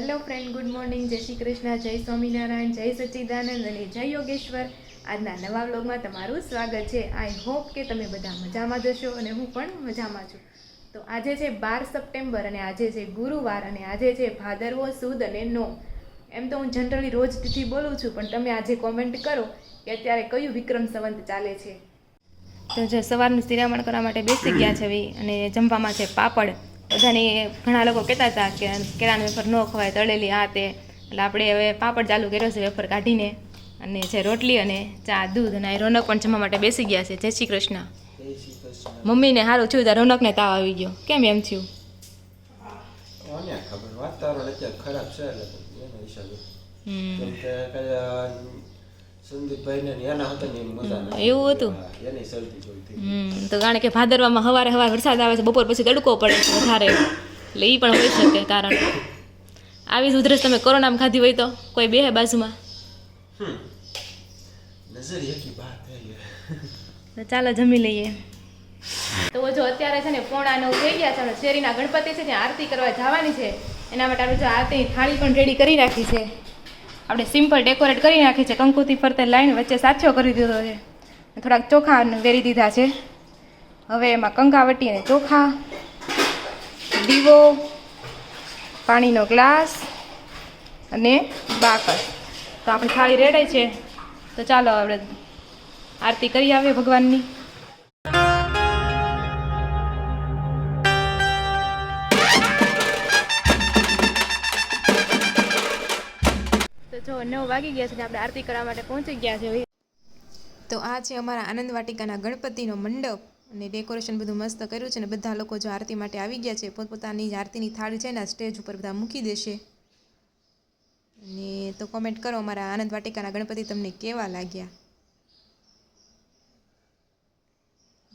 Hello friend, good morning, જય શ્રી કૃષ્ણ, જય સ્વામિનારાયણ, જય સચ્ચિદાનંદ અને જય યોગેશ્વર. આજના નવા વ્લોગમાં તમારું સ્વાગત છે. આઈ હોપ કે તમે બધા મજામાં જશો અને હું પણ મજામાં છું. તો આજે છે 12 સપ્ટેમ્બર અને આજે છે ગુરુવાર અને આજે છે ભાદરવો સુદ અને નો. એમ તો હું જનરલી રોજ તિથિ બોલું છું, પણ તમે આજે કોમેન્ટ કરો કે અત્યારે કયું વિક્રમ સંવંત ચાલે છે. તો જો સવારનું શિરામણ કરવા માટે બેસી ગયા છે અને જમવામાં છે પાપડ. બધાની ઘણા લોકો કહેતા હતા કે કેળાનું વેફર ન ખવાય, તળેલી આ તે, એટલે આપણે હવે પાપડ ચાલુ કર્યો છે વેફર કાઢીને, અને છે રોટલી અને ચા દૂધ. અને રોનક પણ જમવા માટે બેસી ગયા છે. જય શ્રી કૃષ્ણ. મમ્મીને સારું થયું ત્યાં રોનકને તાવ આવી ગયો, કેમ એમ થયું? વાતાવરણ અત્યારે ખરાબ છે એટલે એના હિસાબે સંદીપભાઈને એના હતા ને એની મજા એવું હતું એની શરદી જોઈ તો કારણ કે ભાદરવામાં સવારે વરસાદ આવે છે, બપોર પછી તડકો પડે છે વધારે, એટલે એ પણ હોઈ શકે કારણ. આવી જ ઉધરસ તમે કોરોનામાં ખાધી હોય તો કોઈ બે બાજુમાં નજર એકી બાત થઈ. તો ચાલો જમી લઈએ. તો જો અત્યારે છે ને 8:45 થઈ ગયા છે અને શેરીના ગણપતિ છે ત્યાં આરતી કરવા જવાની છે. એના માટે આપણે જો આરતીની થાળી પણ રેડી કરી રાખી છે. આપણે સિમ્પલ ડેકોરેટ કરી નાખી છે. કંકુથી ફરતે લાઈન વચ્ચે સાચો કરી દીધો છે. થોડાક ચોખા વેરી દીધા છે. હવે એમાં કંકાવટી અને ચોખા, દીવો, પાણીનો ગ્લાસ અને બાકર. તો આપણી થાળી રેડાય છે. તો ચાલો આપણે આરતી કરી આવીએ ભગવાનની. તો જો 9 વાગી ગયા છે ને આપણે આરતી કરવા માટે પહોંચી ગયા છે. તો આ છે અમારા આનંદ વાટિકાના ગણપતિનો મંડપ અને ડેકોરેશન બધું મસ્ત કર્યું છે. ને બધા લોકો જો આરતી માટે આવી ગયા છે, પોતપોતાની આરતીની થાળી છે ને સ્ટેજ ઉપર બધા મૂકી દેશે. અને તો કોમેન્ટ કરો અમારા આનંદ વાટિકાના ગણપતિ તમને કેવા લાગ્યા.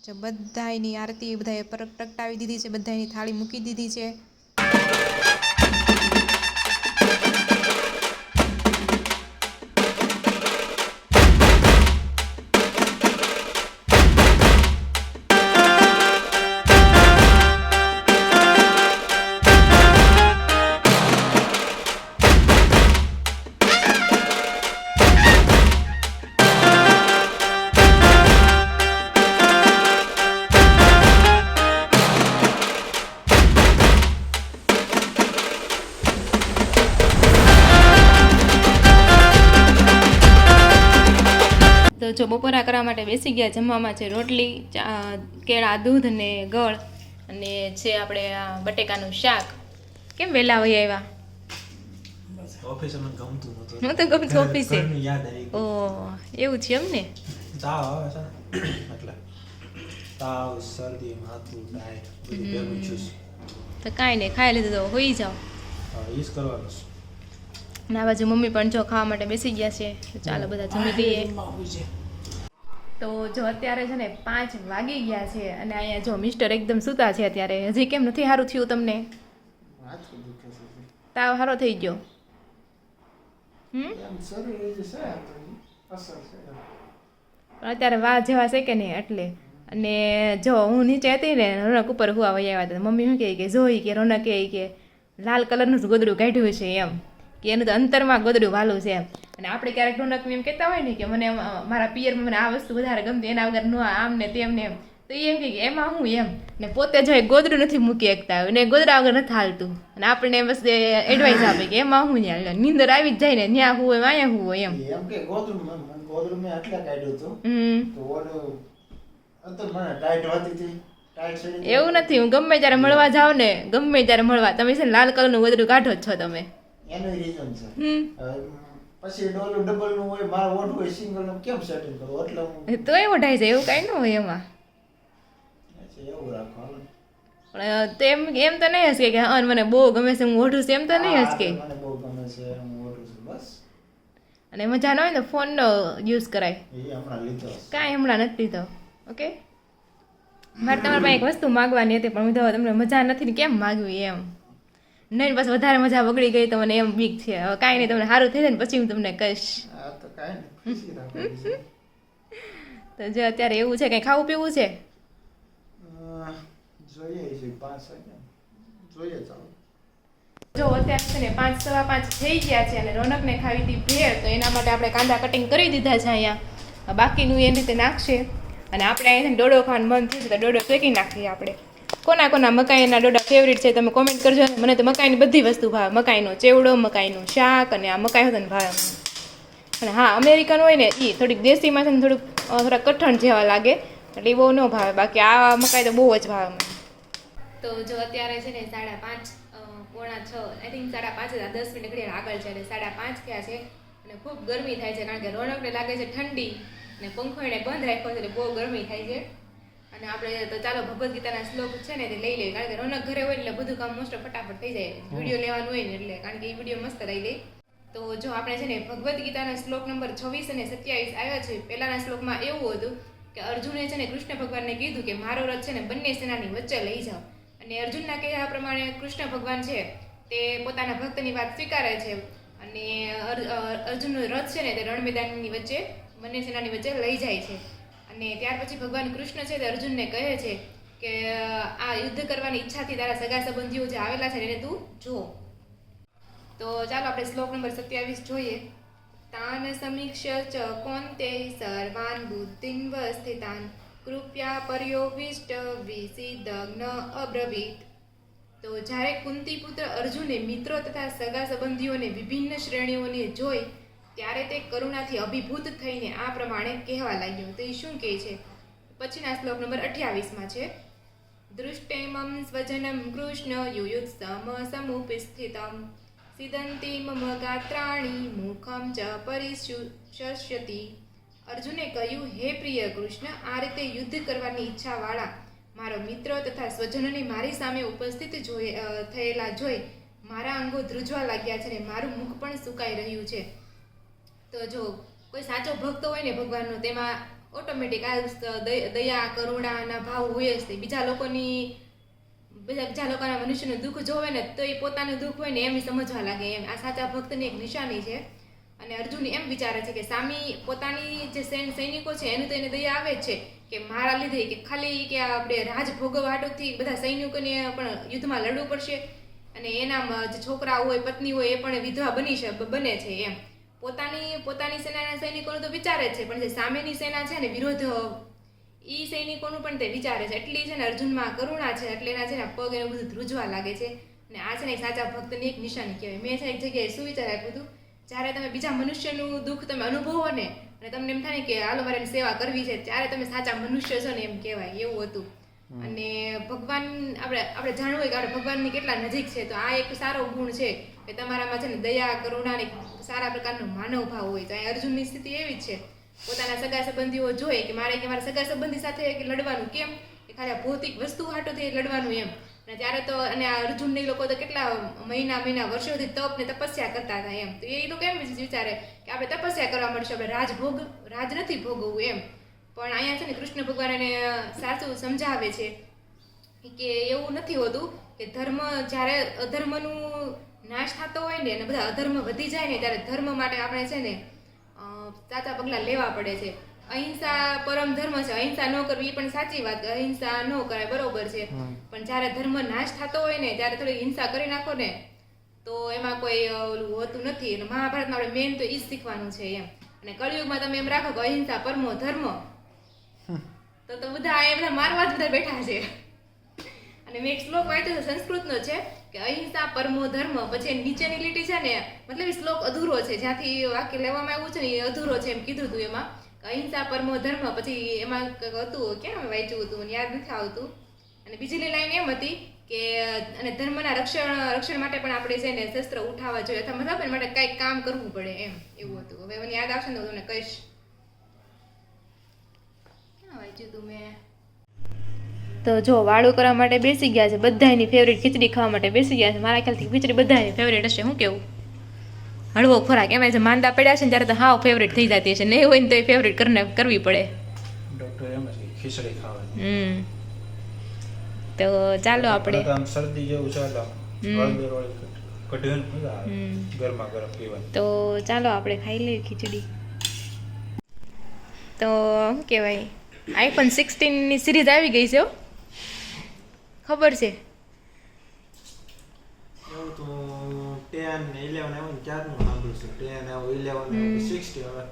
જો બધાની આરતી બધાએ પ્રગટાવી દીધી છે, બધાની થાળી મૂકી દીધી છે. તો જો બપોરા કરવા માટે બેસી ગયા. જમવામાં છે રોટલી, કેળા, દૂધ અને ગળ, અને છે આપણે આ બટેકાનું શાક. કેમ વહેલા હોય આવ્યા? ઓફિસે મને ગમતું નહોતું. હું તો ગમતું ઓફિસે. યાદ આવી ઓ એવું છે એમ ને? તાવ આવે છે એટલે તાવ, શરદી, માથું, ટાઈટ બધું ભેગું છું. તો કાંઈ નહીં, ખાઈ લીધું તો હોઈ જાઓ. હા, એ જ કરવાનું છે. ના બાજુ મમ્મી પણ જો ખાવા માટે બેસી ગયા છે. તો ચાલો બધા જમી લઈએ. તો જો અત્યારે છે ને 5 વાગી ગયા છે અને અહીંયા જો મિસ્ટર એકદમ સૂતા છે અત્યારે. હજી કેમ નથી સારું થયું તમને? તાવ સારો થઈ ગયો? પણ અત્યારે વાહ જેવા છે કે નહીં એટલે. અને જો હું નીચે હતી ને, રોનક ઉપર હુવા વહી આવ્યા હતા. મમ્મી શું કહે કે જોઈ કે રોનક કે લાલ કલરનું જ ગોદડું કાઢ્યું છે એમ, કે એનું તો અંતરમાં ગોદડું વાલું છે એમ. અને આપણે ક્યારેક રોનક એમ કહેતા હોય ને કે મને મારા પિયરમાં મને આ વસ્તુ વધારે ગમતી, એના વગર ન આમ ને તેમ ને એમ, તો એમ કે એમાં હું એમ ને પોતે જો ગોદડું નથી મૂકી શકતા ને ગોદડા વગર નથી હાલતું. અને આપણને બસ એડવાઇસ આપે કે એમાં હું ન્યા નીંદર આવી જ જાય ને, ન્યા હું હોય અહીંયા હું હોય એમ. એવું નથી, હું ગમે ત્યારે મળવા જાવ ને, ગમે ત્યારે મળવા તમે છે ને લાલ કલરનું ગોદડું કાઢો જ છો તમે. એનું રીઝન છે. પછી ડબલ નું હોય, મારો ઓઢ હોય સિંગલ નું, કેમ સેટિંગ કરું એટલે હું તો એ ઓઢાઈ જાય, એવું કાંઈ ન હોય એમાં. એવું રાખવાનું પણ તો એમ તો નહીં હશે કે હા મને બહુ ગમે છે હું ઓઢું છું, એમ તો નહીં હશે કે મને બહુ ગમે છે હું ઓઢું છું બસ. અને મજા ન હોય તો ફોનનો યુઝ કરાય. એ હમણાં લીધો કાંઈ હમણાં નથી લીધો. ઓકે, મારે તમારા પાસે એક વસ્તુ માગવાની હતી પણ હું તો તમને મજા નથી ને કેમ માગવી એમ. નહીં બસ વધારે મજા બગડી ગઈ તો મને એમ બીક છે. હવે કાંઈ નહીં, તમને સારું થઈ જાય ને પછી હું તમને કહીશ. તો જો અત્યારે એવું છે, કંઈ ખાવું પીવું છે? જો અત્યારે છે ને 5 સવા 5 થઈ ગયા છે અને રોનકને ખાવી હતી ભેળ, તો એના માટે આપણે કાંદા કટિંગ કરી દીધા છે અહીંયા. બાકીનું એ રીતે નાખશે અને આપણે અહીંયાથી ડોડો ખાવાનું મન થયું છે તો ડોડો શેકી નાખીએ આપણે. કોના કોના મકાઈના ડોડા ફેવરિટ છે તમે કોમેન્ટ કરજો. મને તો મકાઈની બધી વસ્તુ ભાવે, મકાઈનો ચેવડો, મકાઈનું શાક અને આ મકાઈ હોય ને ભાવે મને. અને હા, અમેરિકન હોય ને એ થોડીક દેશીમાં છે ને થોડા કઠણ જેવા લાગે એટલે એ બહુ ન ભાવે, બાકી આ મકાઈ તો બહુ જ ભાવે મને. તો જો અત્યારે છે ને 5:30 પોણા 6 આઈ થિંક 5:30 10 મિનિટ ઘડી આગળ છે એટલે 5:30 થયા છે અને ખૂબ ગરમી થાય છે કારણ કે રોનકને લાગે છે ઠંડી અને પંખો એને બંધ રાખ્યો છે એટલે બહુ ગરમી થાય છે. અને આપણે તો ચાલો ભગવદ્ ગીતાના શ્લોક છે ને તે લઈ લઈએ કારણ કે રોનક ઘરે હોય એટલે બધું કામ મોસ્ટ ફટાફટ થઈ જાય, વિડીયો લેવાનું હોય ને એટલે, કારણ કે એ વિડીયો મસ્ત લઈ લે. તો જો આપણે છે ને ભગવદ્ ગીતાના શ્લોક નંબર 26 અને 27 આવ્યા છે. પહેલાના શ્લોકમાં એવું હતું કે અર્જુને છે ને કૃષ્ણ ભગવાનને કીધું કે મારો રથ છે ને બંને સેનાની વચ્ચે લઈ જાઓ, અને અર્જુનના કહેવા પ્રમાણે કૃષ્ણ ભગવાન છે તે પોતાના ભક્તની વાત સ્વીકારે છે અને અર્જુનનો રથ છે ને તે રણ મેદાનની વચ્ચે બંને સેનાની વચ્ચે લઈ જાય છે. અને ત્યાર પછી ભગવાન કૃષ્ણ છે તે અર્જુનને કહે છે કે આ યુદ્ધ કરવાની ઈચ્છાથી તારા સગા સંબંધીઓ જે આવેલા છે એને તું જો. તો ચાલો આપણે શ્લોક નંબર 27 જોઈએ. તાન સમીક્ષ્ય ચ કોન્તે સર્વાન બુદ્ધિં વસ્થિતાન કૃપયા પર્યોવિષ્ટ વિસિદગ્ન અબ્રવીત. તો જ્યારે કુંતી પુત્ર અર્જુને મિત્રો તથા સગા સંબંધીઓને વિભિન્ન શ્રેણીઓને જોઈ ત્યારે તે કરુણાથી અભિભૂત થઈને આ પ્રમાણે કહેવા લાગ્યો. તો એ શું કહે છે? પછીના શ્લોક નંબર 28માં છે. દૃષ્ટેમં સ્વજનમ કૃષ્ણ યુયુત્સમ સમુપસ્થિતમ સિદંતિ મમ ગાત્રાણી મુખમ ચ પરિશુષ્યતિ. અર્જુને કહ્યું, હે પ્રિય કૃષ્ણ, આ રીતે યુદ્ધ કરવાની ઈચ્છાવાળા મારો મિત્ર તથા સ્વજનોને મારી સામે ઉપસ્થિત થયેલા જોઈ મારા અંગો ધ્રુજવા લાગ્યા છે ને મારું મુખ પણ સુકાઈ રહ્યું છે. તો જો કોઈ સાચો ભક્ત હોય ને ભગવાનનો, તેમાં ઓટોમેટિક આ દયા કરુણાના ભાવ હોય જ. બીજા લોકોના મનુષ્યનું દુઃખ જોવે ને તો એ પોતાનું દુઃખ હોય ને એમ સમજવા લાગે એમ. આ સાચા ભક્તની એક નિશાની છે. અને અર્જુન એમ વિચારે છે કે સામી પોતાની જે સૈનિકો છે એનું તો એને દયા આવે જ છે કે મારા લીધે કે ખાલી કે આપણે રાજ ભોગવવા હાટુથી બધા સૈનિકોને પણ યુદ્ધમાં લડવું પડશે અને એના જે છોકરા હોય પત્ની હોય એ પણ વિધવા બને છે એમ. પોતાની સેનાના સૈનિકોનું તો વિચારે જ છે, પણ જે સામેની સેના છે ને વિરોધ એ સૈનિકોનું પણ તે વિચારે છે. એટલી છે ને અર્જુનમાં કરુણા છે એટલે એના છે ને પગ એને બધું ધ્રુજવા લાગે છે. અને આ છે ને સાચા ભક્તની એક નિશાની કહેવાય. મેં છે એક જગ્યાએ શું વિચાર આપ્યું હતું, જ્યારે તમે બીજા મનુષ્યનું દુઃખ તમે અનુભવો ને અને તમને એમ થાય કે હાલો મારે સેવા કરવી છે, ત્યારે તમે સાચા મનુષ્ય છો ને એમ કહેવાય, એવું હતું. અને ભગવાન આપણે જાણવું હોય કે આપણે ભગવાનની કેટલા નજીક છે, તો આ એક સારો ગુણ છે કે તમારામાં છે ને દયા કરુણા ને સારા પ્રકારનો માનવ ભાવ હોય. તો અહીં અર્જુનની સ્થિતિ એવી જ છે. પોતાના સગા સંબંધીઓ જોઈએ કે મારા સગા સંબંધી સાથે લડવાનું કેમ કે ખાલી ભૌતિક વસ્તુ હાટોથી લડવાનું એમ. અને ત્યારે તો અને આ અર્જુનને લોકો તો કેટલા મહિના વર્ષોથી તપ ને તપસ્યા કરતા હતા એમ. તો એ લોકો એમ વિચારે કે આપણે તપસ્યા કરવા મળશે, આપણે રાજ નથી ભોગવવું એમ. પણ અહીંયા છે ને કૃષ્ણ ભગવાન એને સાચું સમજાવે છે કે એવું નથી હોતું કે ધર્મ જ્યારે અધર્મનું નાશ થતો હોય ને અને બધા અધર્મ વધી જાય ને ત્યારે ધર્મ માટે આપણે છે ને સાચા પગલાં લેવા પડે છે. અહિંસા પરમ ધર્મ છે, અહિંસા ન કરવી એ પણ સાચી વાત, અહિંસા ન કરાય બરોબર છે. પણ જ્યારે ધર્મ નાશ થતો હોય ને ત્યારે થોડી હિંસા કરી નાખો ને તો એમાં કોઈ ઓલું હોતું નથી. અને મહાભારતમાં આપણે મેન તો એ જ શીખવાનું છે એમ. અને કળિયુગમાં તમે એમ રાખો કે અહિંસા પરમો ધર્મ, તો બધા એ બધા મારવા જ બધા બેઠા છે. અને મેં એક શ્લોક વાંચ્યો છે, સંસ્કૃતનો છે કે અહિંસા પરમો ધર્મ, પછી નીચેની લીટી છે ને મતલબ એ શ્લોક અધૂરો છે, જ્યાંથી વાક્ય લેવામાં આવ્યું છે ને એ અધૂરો છે એમ કીધું હતું એમાં. અહિંસા પરમો ધર્મ, પછી એમાં હતું ક્યાં વાંચ્યું હતું મને યાદ નથી આવતું. અને બીજી લાઈન એમ હતી કે અને ધર્મના રક્ષણ માટે પણ આપણે છે ને શસ્ત્ર ઉઠાવવા જોઈએ અથવા મતલબ એના માટે કંઈક કામ કરવું પડે એમ, એવું હતું. હવે મને યાદ આવશે ને તો તમને કહીશ. વાંચ્યું તું મેં. તો જો વાળું કરવા માટે બેસી ગયા છે, બધાની ફેવરેટ ખીચડી ખાવા માટે બેસી ગયા છે. મારા ખ્યાલથી ખીચડી બધાની ફેવરેટ હશે. શું કેવું? હળવો ખોરાક એમાં જે માંદા પડ્યા છે ને ત્યારે તો હાવ ફેવરેટ થઈ જતી હશે, નહીં હોય ને તો એ ફેવરેટ કરવી પડે. ડોક્ટર એમ છે ખીચડી ખાવાની. તો ચાલો આપણે શરદી જેવું ચાલો ગરમા ગરમ પીવાની. તો ચાલો આપણે ખાઈ લઈએ ખીચડી. તો શું કહેવાય, iPhone 16ની સિરીઝ આવી ગઈ છે, ખબર છે? એવું તો 10 ને 11 આવ્યું ને ક્યારનું સાંભળું છું 10 આવ્યું 11 આવ્યું 60 હવે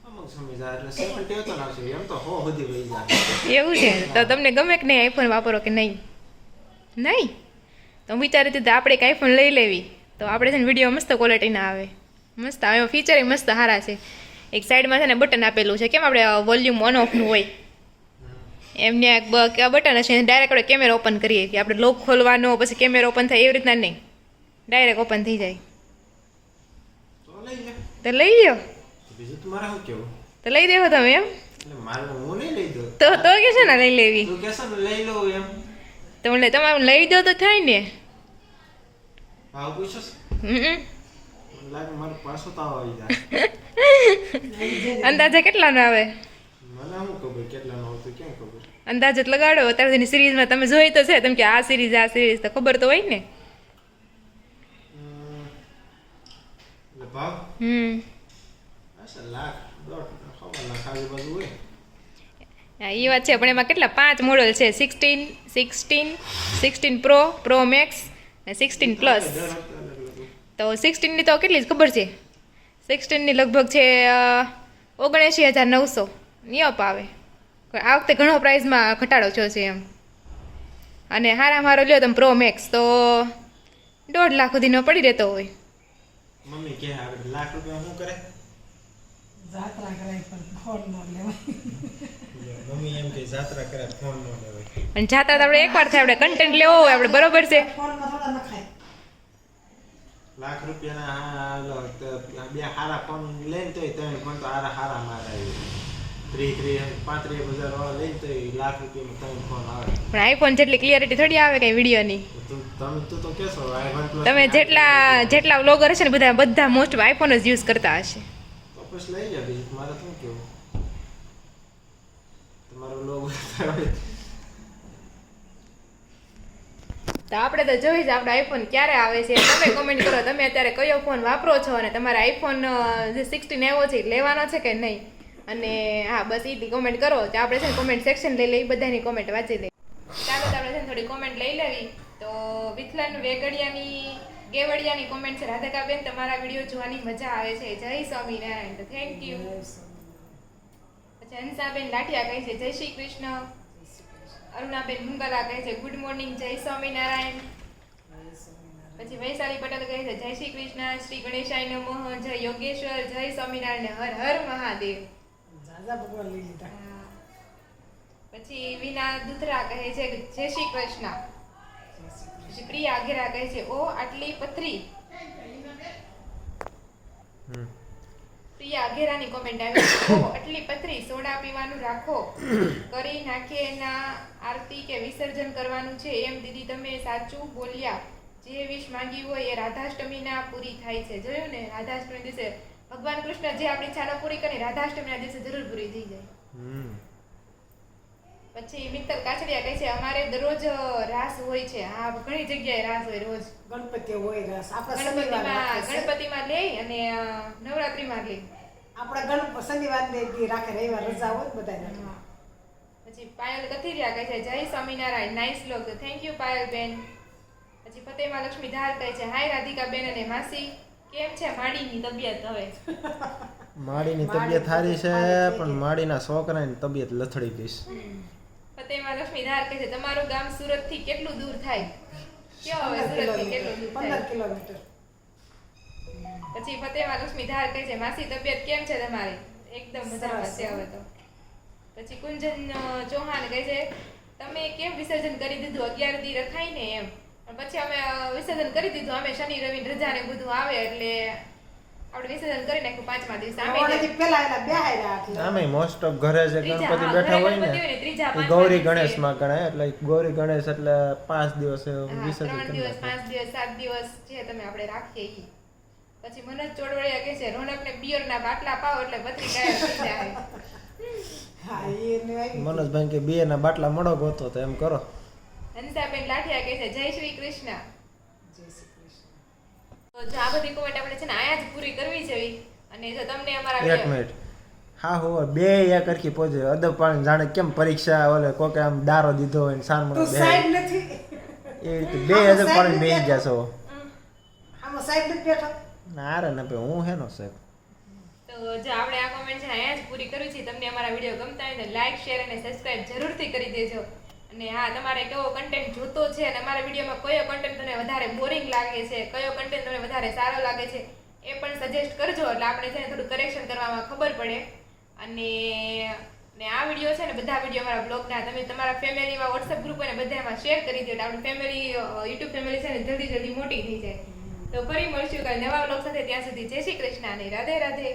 અમુક સમય જાય એટલે 70 તો આવશે એમ તો 100 સુધી વહી જાય એવું છે તો તમને ગમે કે નહીં આઈફોન વાપરો કે નહીં નહીં તો હું વિચારી હતી તો આપણે એક આઈફોન લઈ લેવી તો આપણે છે ને વિડીયો મસ્ત ક્વોલિટીના આવે મસ્ત આવે ફીચર મસ્ત સારા છે એક સાઈડમાં છે ને બટન આપેલું છે કેમ આપણે વોલ્યુમ ઓન ઓફનું હોય એમને એક બટન હશે ડાયરેક્ટ આપણે કેમેરા ઓપન કરીએ કે આપણે લોક ખોલવાનો પછી કેમેરા ઓપન થાય એવી રીતના નહીં ડાયરેક્ટ ઓપન થઈ જાય તો લઈ લે તો લઈ લ્યો બીજું તમારે શું કેવું તો લઈ દેવો તમે એમ એટલે મારે હું નહીં લઈ દઉં તો કે છે ને લઈ લેવી તું કહેશો ને લઈ લઉં એમ તો એટલે તમારે લઈ દો તો થાય ને ભાવ પૂછો હમ મને લાગે મારો પાછો તાવ આવી જાય અંદાજે કેટલાનો આવે મને શું ખબર કેટલાનો આવતું કેમ ખબર અંદાજ જ લગાડો અત્યારે તેની સિરીઝમાં તમે જોઈ તો છે તમે કે આ સિરીઝ તો ખબર તો હોય ને એટલે ભાવ હશે લાખ દોઢ ખબર લાખ આજુબાજુ હોય હા એ વાત છે પણ એમાં કેટલા 5 મોડલ છે 16 પ્રો મેક્સ અને 16 પ્લસ તો 16 ની તો કેટલી જ ખબર છે 16 ની લગભગ છે 79,900 નિયપ આવે આ વખતે ઘણો પ્રાઇસમાં ઘટાડો થયો છે એમ અને હારા મારો લ્યો તમે પ્રો મેક્સ તો 1.5 લાખ સુધીનો પડી રહેતો હોય મમ્મી કે હવે લાખ રૂપિયા શું કરે જાત્રા કરાય પણ ફોન ન લેવાય મમ્મી એમ કે જાત્રા કરે ફોન ન લેવાય અને જાત્રા તો આપણે એકવાર થાય આપણે કન્ટેન્ટ લેવો હોય આપણે બરોબર છે ફોનમાં થોડા નખાય લાખ રૂપિયાના બે હારા ફોન લઈને તોય તમે ફોન તો હારા મારા 35,000 વાળા લઈને તોય લાખ રૂપિયામાં તમે ફોન આવે પણ આઈફોન જેટલી ક્લિયરિટી થોડી આવે કઈ વિડીયોની તું તો કહેશો iPhone Plus તમે જેટલા વ્લોગર છે ને બધા મોસ્ટ આઈફોન જ યુઝ કરતા હશે તો પછી લઈ જા બીજું મારે શું કેવું તમારો લોગ તો આપણે તો જોઈ જ આપણે આઈફોન ક્યારે આવે છે તમે કોમેન્ટ કરો તમે અત્યારે કયો ફોન વાપરો છો અને તમારે આઈફોન જે 16 આવ્યો છે એ લેવાનો છે કે નહીં અને હા બસ એ કોમેન્ટ કરો તો આપણે છે ને કોમેન્ટ સેક્શન લઈ લઈ બધાની કોમેન્ટ વાંચી લઈએ ચાલો તો આપણે છે ને થોડી કોમેન્ટ લઈ લેવી તો વિથલન ગેવડિયાની કોમેન્ટ છે રાધિકાબેન તમારા વિડીયો જોવાની મજા આવે છે જય સ્વામિનારાયણ તો થેન્ક યુ પછી હંસાબેન લાઠિયા કહે છે જય શ્રી કૃષ્ણ અરુણાબેન મુંગલા કહે છે ગુડ મોર્નિંગ જય સ્વામિનારાયણ પછી વૈશાલી પટેલ કહે છે જય શ્રી કૃષ્ણ શ્રી ગણેશાય નમઃ જય યોગેશ્વર જય સ્વામિનારાયણ હર હર મહાદેવ જાજા ભગવાન લઈ લીધા પછી વિના દુધરા કહે છે જય શ્રી કૃષ્ણ પછી પ્રિયા આગેરા કહે છે ઓ આટલી પથરી પ્રિયા આગેરાની કોમેન્ટ આવી છે ઓ આટલી પથરી સોડા પીવાનું રાખો કરી નાખીએ ના આરતી કે વિસર્જન કરવાનું છે એમ દીદી તમે સાચું બોલ્યા જે વિશ માંગી હોય એ રાધાષ્ટમીના પૂરી થાય છે જોયું ને રાધાષ્ટમી દિવસે ભગવાન કૃષ્ણ જે આપણી ઈચ્છા પૂરી કરી રાધાષ્ટમીના દિવસે જરૂર પૂરી થઈ જાય પછી મિત્તલ કાછડિયા કહે છે અમારે દરરોજ રાસ હોય છે હા ઘણી જગ્યાએ રાસ હોય રોજ ગણપતિ હોય રસ આપણે શનિવાર ગણપતિમાં લે અને નવરાત્રીમાં લે આપણે શનિવાર ને રાખે રવિવાર રજા હોય બધાને પછી પાયલ કથિરિયા કહે છે જય Swaminarayan nice log thank you Payal બેન પછી ફતેમા લક્ષ્મી ધાર કહે છે હાય રાધિકા બેન અને માસી કેમ છે માડીની તબિયત હવે માડીની તબિયત સારી છે પણ માડીના છોકરાની તબિયત લથડી ગઈ છે ફતેમા લક્ષ્મી ધાર કહે છે તમારું ગામ સુરત થી કેટલું દૂર થાય કયો હવે સુરત થી કેટલું દૂર થાય 15 કિલોમીટર પછી ફતેમા લક્ષ્મી ધાર કહે છે માસી તબિયત કેમ છે તમારી એકદમ મજામાં છે હવે તો પછી કુંજન ચૌહાણ કહે છે તમે કેમ વિસર્જન કરી દીધું 11 દી રખાય ને એમ પછી અમે વિસર્જન કરી દીધું અમે શનિ રવિ રજા ને બધું આવે એટલે આપણે વિસર્જન કરી નાખ્યું 5મા દિવસે પેલા એના બેહાયરા એટલે આમે મોસ્ટ ઓફ ઘરે જે ગણપતિ બેઠા હોય ને એ ગૌરી ગણેશ માં ગણાય એટલે ગૌરી ગણેશ એટલે 5 દિવસ વિસર્જન 3 દિવસ 5 દિવસ 7 દિવસ જે તમે આપણે રાખીએ ઈ પછી મનોજ ચોડવડિયા કહે છે રોનકને બિયર ના બાટલા પાવ એટલે પતરી ગાયબ થઈ જાય હા એને આવી મનોજભાઈ કે બે ના બાટલા મળો ગોતો તો એમ કરો હંસાબેન લાઠિયા કહે છે જય શ્રી કૃષ્ણ જય શ્રી કૃષ્ણ તો જો આ બધી કોમેન્ટ આપણે છે ને આયા જ પૂરી કરવી છે અને જો તમને અમારા એક મિનિટ હા હો બે એક સરખી પહોંચે અદબ પાણી જાણે કેમ પરીક્ષા ઓલે કોકે આમ દારો દીધો હોય ને સાન મળો તું સાઈડ નથી એ રીતે બે અદબ પાણી બેસી ગયા છો આમાં આમાં સાહેબ નથી બેઠો ના રે ના ભાઈ હું હેનો સાહેબ તો જો આપણે આ કોમેન્ટ છે ને અહીંયા જ પૂરી કરવી છે. તમને અમારા વિડીયો ગમતા હોય તો લાઈક શેર અને સબસ્ક્રાઇબ જરૂરથી કરી દેજો. અને હા, તમારે કેવો કન્ટેન્ટ જોતો છે અને અમારા વિડીયોમાં કયો કન્ટેન્ટ તમને વધારે બોરિંગ લાગે છે, કયો કન્ટેન્ટ તમને વધારે સારો લાગે છે એ પણ સજેસ્ટ કરજો, એટલે આપણે છે ને થોડું કરેક્શન કરવામાં ખબર પડે. અને આ વિડીયો છે ને બધા વિડીયો અમારા બ્લોગના તમે તમારા ફેમિલીમાં વોટ્સએપ ગ્રુપ અને બધામાં શેર કરી દો એટલે આપણી ફેમિલી યુટ્યુબ ફેમિલી છે ને જલ્દી જલ્દી મોટી થઈ જાય. તો ફરી મળશું કાલે નવા બ્લોગ સાથે. ત્યાં સુધી જય શ્રી કૃષ્ણ અને રાધે રાધે.